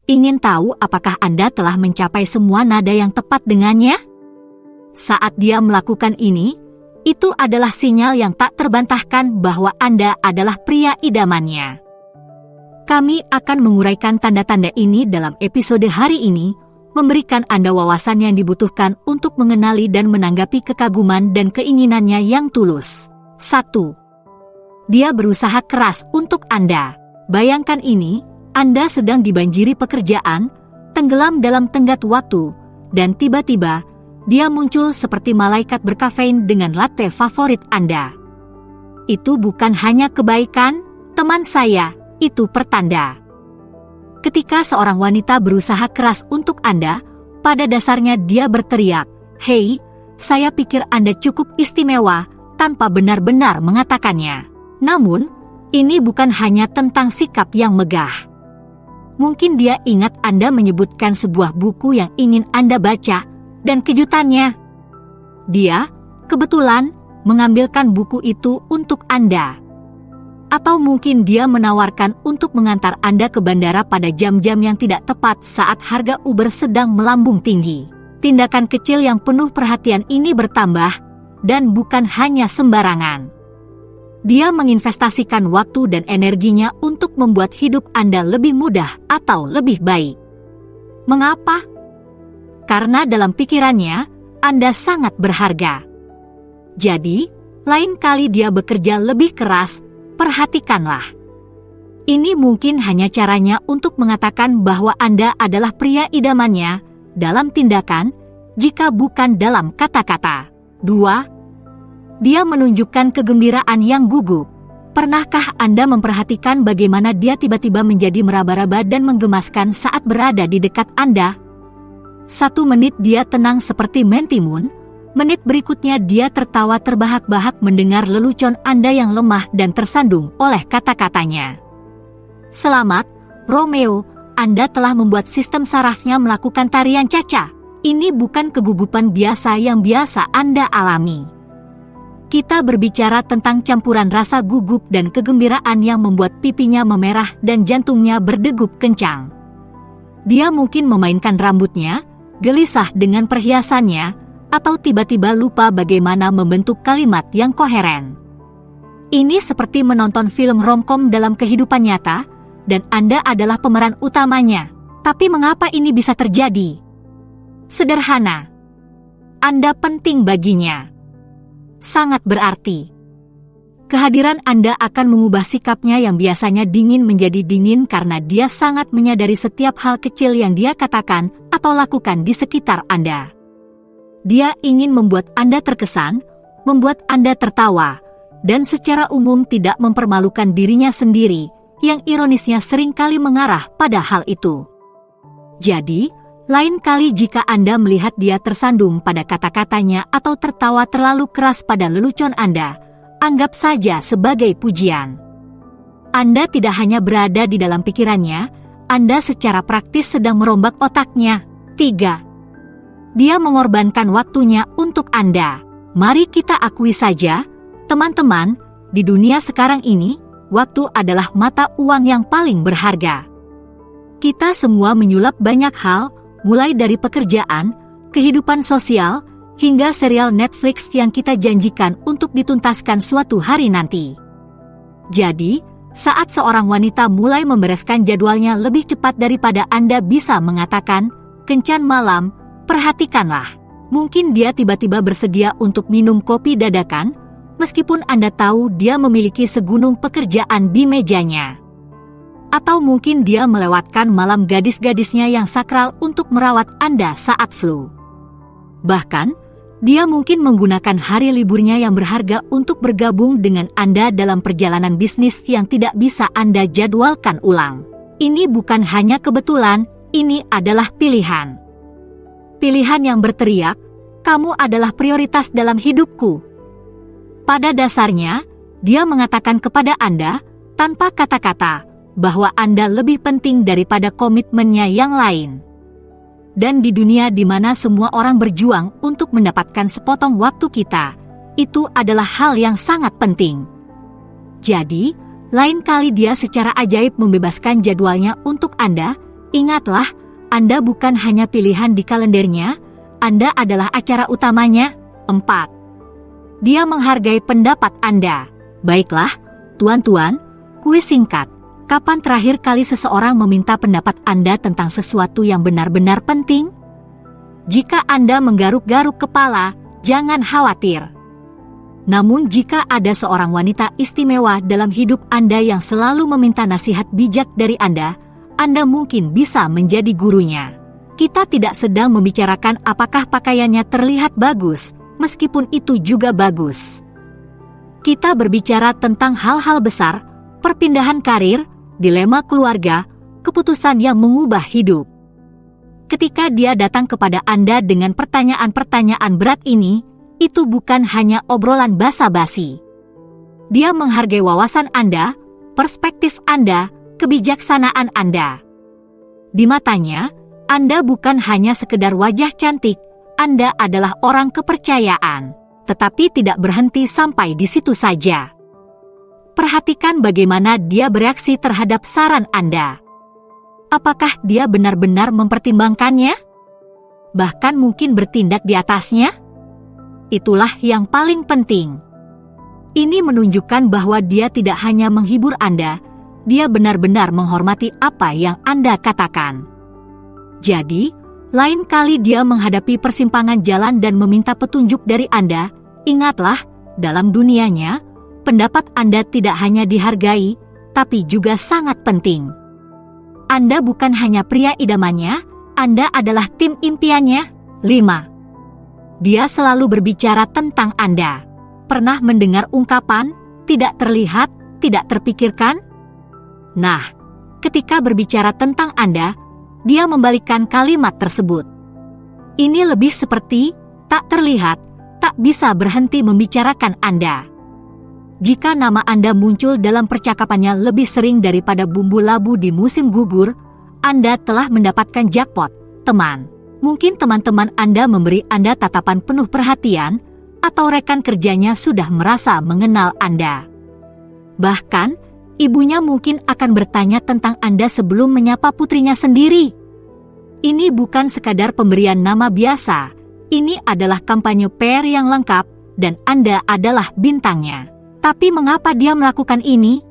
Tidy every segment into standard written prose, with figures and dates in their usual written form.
Ingin tahu apakah Anda telah mencapai semua nada yang tepat dengannya? Saat dia melakukan ini, itu adalah sinyal yang tak terbantahkan bahwa Anda adalah pria idamannya. Kami akan menguraikan tanda-tanda ini dalam episode hari ini, memberikan Anda wawasan yang dibutuhkan untuk mengenali dan menanggapi kekaguman dan keinginannya yang tulus. 1. Dia berusaha keras untuk Anda. Bayangkan ini, Anda sedang dibanjiri pekerjaan, tenggelam dalam tenggat waktu, dan tiba-tiba, dia muncul seperti malaikat berkafein dengan latte favorit Anda. Itu bukan hanya kebaikan, teman saya, itu pertanda. Ketika seorang wanita berusaha keras untuk Anda, pada dasarnya dia berteriak, "Hei, saya pikir Anda cukup istimewa," tanpa benar-benar mengatakannya. Namun, ini bukan hanya tentang sikap yang megah. Mungkin dia ingat Anda menyebutkan sebuah buku yang ingin Anda baca, dan kejutannya, dia kebetulan mengambilkan buku itu untuk Anda. Atau mungkin dia menawarkan untuk mengantar Anda ke bandara pada jam-jam yang tidak tepat saat harga Uber sedang melambung tinggi. Tindakan kecil yang penuh perhatian ini bertambah, dan bukan hanya sembarangan. Dia menginvestasikan waktu dan energinya untuk membuat hidup Anda lebih mudah atau lebih baik. Mengapa? Karena dalam pikirannya, Anda sangat berharga. Jadi, lain kali dia bekerja lebih keras, perhatikanlah. Ini mungkin hanya caranya untuk mengatakan bahwa Anda adalah pria idamannya dalam tindakan, jika bukan dalam kata-kata. 2. Dia menunjukkan kegembiraan yang gugup. Pernahkah Anda memperhatikan bagaimana dia tiba-tiba menjadi meraba-raba dan menggemaskan saat berada di dekat Anda? 1 menit dia tenang seperti mentimun, menit berikutnya dia tertawa terbahak-bahak mendengar lelucon Anda yang lemah dan tersandung oleh kata-katanya. Selamat, Romeo, Anda telah membuat sistem sarafnya melakukan tarian caca. Ini bukan kegugupan biasa yang biasa Anda alami. Kita berbicara tentang campuran rasa gugup dan kegembiraan yang membuat pipinya memerah dan jantungnya berdegup kencang. Dia mungkin memainkan rambutnya, gelisah dengan perhiasannya, atau tiba-tiba lupa bagaimana membentuk kalimat yang koheren. Ini seperti menonton film romcom dalam kehidupan nyata, dan Anda adalah pemeran utamanya. Tapi mengapa ini bisa terjadi? Sederhana. Anda penting baginya. Sangat berarti. Kehadiran Anda akan mengubah sikapnya yang biasanya dingin menjadi dingin karena dia sangat menyadari setiap hal kecil yang dia katakan atau lakukan di sekitar Anda. Dia ingin membuat Anda terkesan, membuat Anda tertawa, dan secara umum tidak mempermalukan dirinya sendiri, yang ironisnya seringkali mengarah pada hal itu. Jadi, lain kali jika Anda melihat dia tersandung pada kata-katanya atau tertawa terlalu keras pada lelucon Anda, anggap saja sebagai pujian. Anda tidak hanya berada di dalam pikirannya, Anda secara praktis sedang merombak otaknya. 3. Dia mengorbankan waktunya untuk Anda. Mari kita akui saja, teman-teman, di dunia sekarang ini, waktu adalah mata uang yang paling berharga. Kita semua menyulap banyak hal, mulai dari pekerjaan, kehidupan sosial, hingga serial Netflix yang kita janjikan untuk dituntaskan suatu hari nanti. Jadi, saat seorang wanita mulai membereskan jadwalnya lebih cepat daripada Anda bisa mengatakan, "Kencan malam," perhatikanlah. Mungkin dia tiba-tiba bersedia untuk minum kopi dadakan, meskipun Anda tahu dia memiliki segunung pekerjaan di mejanya. Atau mungkin dia melewatkan malam gadis-gadisnya yang sakral untuk merawat Anda saat flu. Bahkan, dia mungkin menggunakan hari liburnya yang berharga untuk bergabung dengan Anda dalam perjalanan bisnis yang tidak bisa Anda jadwalkan ulang. Ini bukan hanya kebetulan, ini adalah pilihan. Pilihan yang berteriak, "Kamu adalah prioritas dalam hidupku." Pada dasarnya, dia mengatakan kepada Anda, tanpa kata-kata, bahwa Anda lebih penting daripada komitmennya yang lain. Dan di dunia di mana semua orang berjuang untuk mendapatkan sepotong waktu kita, itu adalah hal yang sangat penting. Jadi, lain kali dia secara ajaib membebaskan jadwalnya untuk Anda, Ingatlah, Anda bukan hanya pilihan di kalendernya, Anda adalah acara utamanya. 4. Dia menghargai pendapat Anda. Baiklah, tuan-tuan, kuis singkat. Kapan terakhir kali seseorang meminta pendapat Anda tentang sesuatu yang benar-benar penting? Jika Anda menggaruk-garuk kepala, jangan khawatir. Namun jika ada seorang wanita istimewa dalam hidup Anda yang selalu meminta nasihat bijak dari Anda mungkin bisa menjadi gurunya. Kita tidak sedang membicarakan apakah pakaiannya terlihat bagus, meskipun itu juga bagus. Kita berbicara tentang hal-hal besar, perpindahan karir, dilema keluarga, keputusan yang mengubah hidup. Ketika dia datang kepada Anda dengan pertanyaan-pertanyaan berat ini, itu bukan hanya obrolan basa-basi. Dia menghargai wawasan Anda, perspektif Anda, kebijaksanaan Anda. Di matanya, Anda bukan hanya sekedar wajah cantik, Anda adalah orang kepercayaan, tetapi tidak berhenti sampai di situ saja. Perhatikan bagaimana dia bereaksi terhadap saran Anda. Apakah dia benar-benar mempertimbangkannya? Bahkan mungkin bertindak di atasnya? Itulah yang paling penting. Ini menunjukkan bahwa dia tidak hanya menghibur Anda, dia benar-benar menghormati apa yang Anda katakan. Jadi, lain kali dia menghadapi persimpangan jalan dan meminta petunjuk dari Anda, ingatlah, dalam dunianya, pendapat Anda tidak hanya dihargai, tapi juga sangat penting. Anda bukan hanya pria idamannya, Anda adalah tim impiannya. 5. Dia selalu berbicara tentang Anda. Pernah mendengar ungkapan, tidak terlihat, tidak terpikirkan? Nah, ketika berbicara tentang Anda, dia membalikkan kalimat tersebut. Ini lebih seperti, tak terlihat, tak bisa berhenti membicarakan Anda. Jika nama Anda muncul dalam percakapannya lebih sering daripada bumbu labu di musim gugur, Anda telah mendapatkan jackpot, teman. Mungkin teman-teman Anda memberi Anda tatapan penuh perhatian, atau rekan kerjanya sudah merasa mengenal Anda. Bahkan, ibunya mungkin akan bertanya tentang Anda sebelum menyapa putrinya sendiri. Ini bukan sekadar pemberian nama biasa, ini adalah kampanye PR yang lengkap, dan Anda adalah bintangnya. Tapi mengapa dia melakukan ini?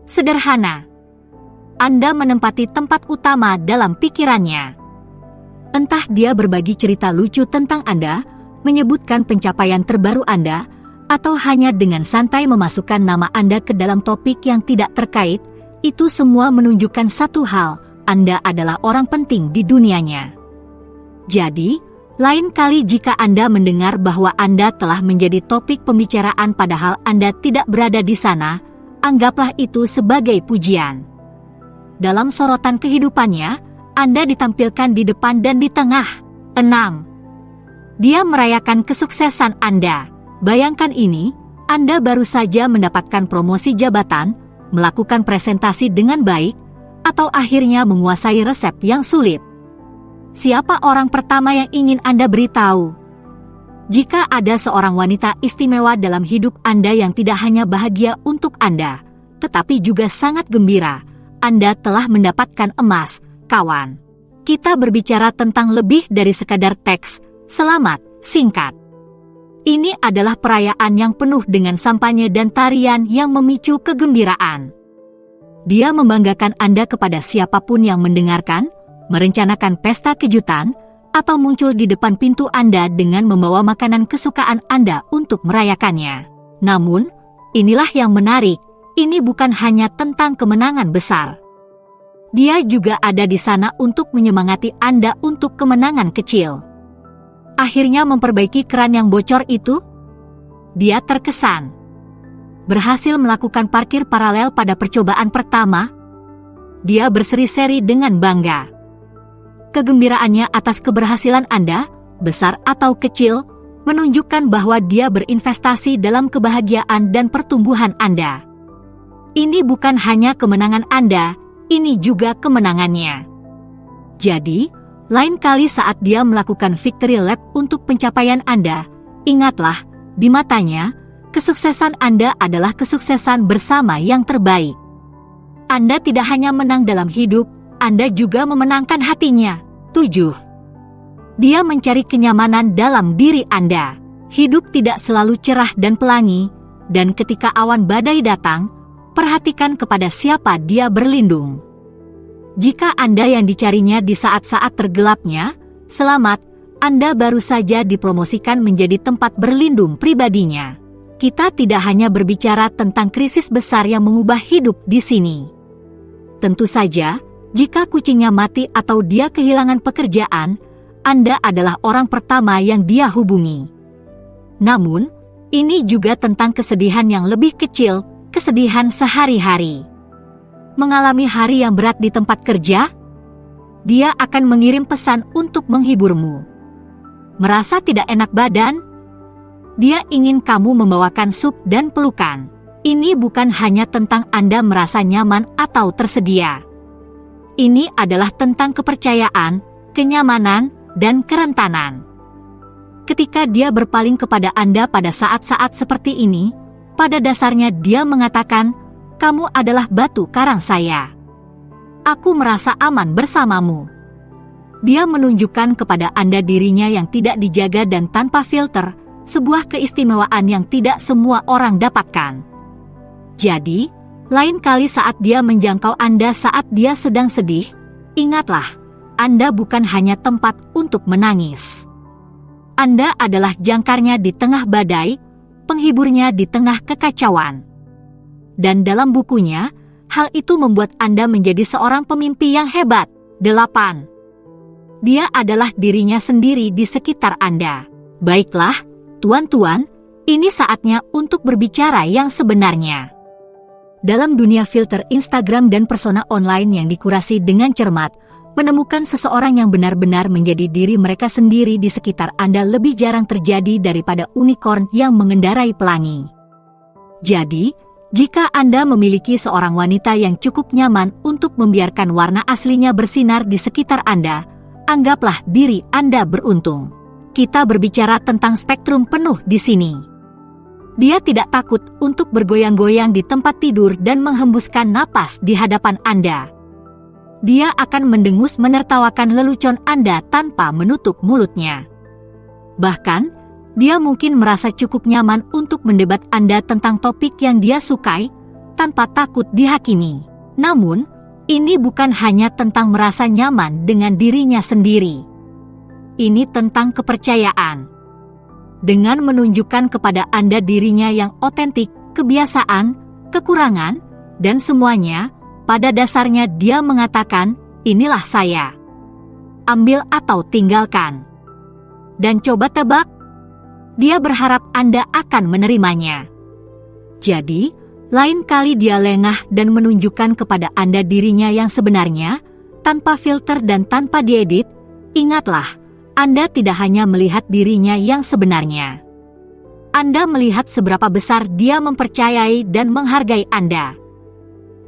Sederhana. Anda menempati tempat utama dalam pikirannya. Entah dia berbagi cerita lucu tentang Anda, menyebutkan pencapaian terbaru Anda, atau hanya dengan santai memasukkan nama Anda ke dalam topik yang tidak terkait, itu semua menunjukkan satu hal, Anda adalah orang penting di dunianya. Jadi, lain kali jika Anda mendengar bahwa Anda telah menjadi topik pembicaraan padahal Anda tidak berada di sana, anggaplah itu sebagai pujian. Dalam sorotan kehidupannya, Anda ditampilkan di depan dan di tengah. 6. Dia merayakan kesuksesan Anda. Bayangkan ini, Anda baru saja mendapatkan promosi jabatan, melakukan presentasi dengan baik, atau akhirnya menguasai resep yang sulit. Siapa orang pertama yang ingin Anda beritahu? Jika ada seorang wanita istimewa dalam hidup Anda yang tidak hanya bahagia untuk Anda, tetapi juga sangat gembira, Anda telah mendapatkan emas, kawan. Kita berbicara tentang lebih dari sekadar teks, selamat, singkat. Ini adalah perayaan yang penuh dengan sampanye dan tarian yang memicu kegembiraan. Dia membanggakan Anda kepada siapapun yang mendengarkan, merencanakan pesta kejutan, atau muncul di depan pintu Anda dengan membawa makanan kesukaan Anda untuk merayakannya. Namun, inilah yang menarik, ini bukan hanya tentang kemenangan besar. Dia juga ada di sana untuk menyemangati Anda untuk kemenangan kecil. Akhirnya memperbaiki keran yang bocor itu? Dia terkesan. Berhasil melakukan parkir paralel pada percobaan pertama? Dia berseri-seri dengan bangga. Kegembiraannya atas keberhasilan Anda, besar atau kecil, menunjukkan bahwa dia berinvestasi dalam kebahagiaan dan pertumbuhan Anda. Ini bukan hanya kemenangan Anda, ini juga kemenangannya. Jadi, lain kali saat dia melakukan victory lap untuk pencapaian Anda, ingatlah, di matanya, kesuksesan Anda adalah kesuksesan bersama yang terbaik. Anda tidak hanya menang dalam hidup, Anda juga memenangkan hatinya. 7. Dia mencari kenyamanan dalam diri Anda. Hidup tidak selalu cerah dan pelangi, dan ketika awan badai datang, perhatikan kepada siapa dia berlindung. Jika Anda yang dicarinya di saat-saat tergelapnya, selamat, Anda baru saja dipromosikan menjadi tempat berlindung pribadinya. Kita tidak hanya berbicara tentang krisis besar yang mengubah hidup di sini. Tentu saja, jika kucingnya mati atau dia kehilangan pekerjaan, Anda adalah orang pertama yang dia hubungi. Namun, ini juga tentang kesedihan yang lebih kecil, kesedihan sehari-hari. Mengalami hari yang berat di tempat kerja, dia akan mengirim pesan untuk menghiburmu. Merasa tidak enak badan, dia ingin kamu membawakan sup dan pelukan. Ini bukan hanya tentang Anda merasa nyaman atau tersedia. Ini adalah tentang kepercayaan, kenyamanan, dan kerentanan. Ketika dia berpaling kepada Anda pada saat-saat seperti ini, pada dasarnya dia mengatakan, "Kamu adalah batu karang saya. Aku merasa aman bersamamu." Dia menunjukkan kepada Anda dirinya yang tidak dijaga dan tanpa filter, sebuah keistimewaan yang tidak semua orang dapatkan. Jadi, lain kali saat dia menjangkau Anda saat dia sedang sedih, ingatlah, Anda bukan hanya tempat untuk menangis. Anda adalah jangkarnya di tengah badai, penghiburnya di tengah kekacauan. Dan dalam bukunya, hal itu membuat Anda menjadi seorang pemimpi yang hebat. 8. Dia adalah dirinya sendiri di sekitar Anda. Baiklah, tuan-tuan, ini saatnya untuk berbicara yang sebenarnya. Dalam dunia filter Instagram dan persona online yang dikurasi dengan cermat, menemukan seseorang yang benar-benar menjadi diri mereka sendiri di sekitar Anda lebih jarang terjadi daripada unicorn yang mengendarai pelangi. Jadi, jika Anda memiliki seorang wanita yang cukup nyaman untuk membiarkan warna aslinya bersinar di sekitar Anda, anggaplah diri Anda beruntung. Kita berbicara tentang spektrum penuh di sini. Dia tidak takut untuk bergoyang-goyang di tempat tidur dan menghembuskan napas di hadapan Anda. Dia akan mendengus menertawakan lelucon Anda tanpa menutup mulutnya. Bahkan, dia mungkin merasa cukup nyaman untuk mendebat Anda tentang topik yang dia sukai, tanpa takut dihakimi. Namun, ini bukan hanya tentang merasa nyaman dengan dirinya sendiri. Ini tentang kepercayaan. Dengan menunjukkan kepada Anda dirinya yang otentik, kebiasaan, kekurangan, dan semuanya, pada dasarnya dia mengatakan, "Inilah saya. Ambil atau tinggalkan." Dan coba tebak, dia berharap Anda akan menerimanya. Jadi, lain kali dia lengah dan menunjukkan kepada Anda dirinya yang sebenarnya, tanpa filter dan tanpa diedit, ingatlah, Anda tidak hanya melihat dirinya yang sebenarnya. Anda melihat seberapa besar dia mempercayai dan menghargai Anda.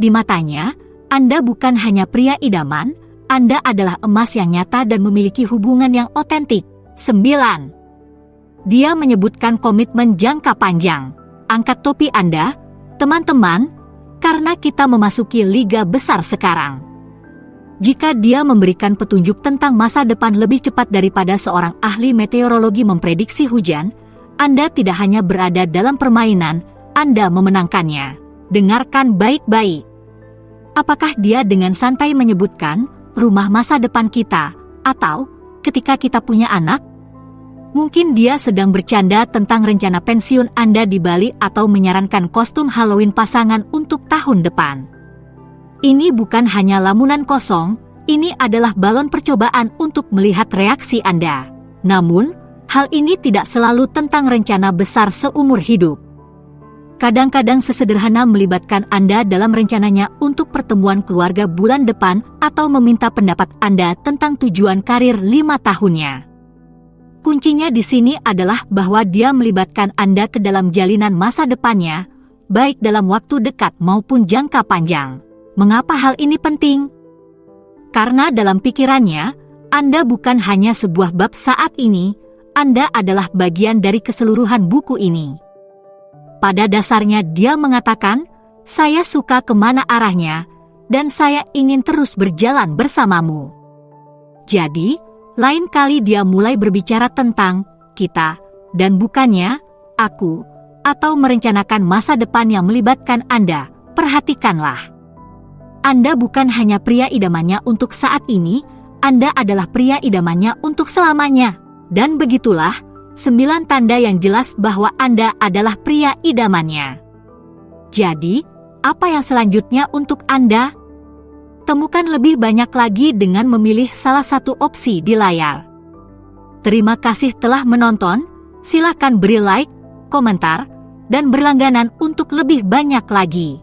Di matanya, Anda bukan hanya pria idaman, Anda adalah emas yang nyata dan memiliki hubungan yang otentik. 9. Dia menyebutkan komitmen jangka panjang. Angkat topi Anda, teman-teman, karena kita memasuki liga besar sekarang. Jika dia memberikan petunjuk tentang masa depan lebih cepat daripada seorang ahli meteorologi memprediksi hujan, Anda tidak hanya berada dalam permainan, Anda memenangkannya. Dengarkan baik-baik. Apakah dia dengan santai menyebutkan rumah masa depan kita, atau ketika kita punya anak? Mungkin dia sedang bercanda tentang rencana pensiun Anda di Bali atau menyarankan kostum Halloween pasangan untuk tahun depan. Ini bukan hanya lamunan kosong, ini adalah balon percobaan untuk melihat reaksi Anda. Namun, hal ini tidak selalu tentang rencana besar seumur hidup. Kadang-kadang sesederhana melibatkan Anda dalam rencananya untuk pertemuan keluarga bulan depan atau meminta pendapat Anda tentang tujuan karir 5 tahunnya. Kuncinya di sini adalah bahwa dia melibatkan Anda ke dalam jalinan masa depannya, baik dalam waktu dekat maupun jangka panjang. Mengapa hal ini penting? Karena dalam pikirannya, Anda bukan hanya sebuah bab saat ini, Anda adalah bagian dari keseluruhan buku ini. Pada dasarnya dia mengatakan, "Saya suka kemana arahnya, dan saya ingin terus berjalan bersamamu. Jadi, lain kali dia mulai berbicara tentang kita, dan bukannya aku, atau merencanakan masa depan yang melibatkan Anda, perhatikanlah. Anda bukan hanya pria idamannya untuk saat ini, Anda adalah pria idamannya untuk selamanya. Dan begitulah, 9 tanda yang jelas bahwa Anda adalah pria idamannya. Jadi, apa yang selanjutnya untuk Anda? Temukan lebih banyak lagi dengan memilih salah satu opsi di layar. Terima kasih telah menonton, silakan beri like, komentar, dan berlangganan untuk lebih banyak lagi.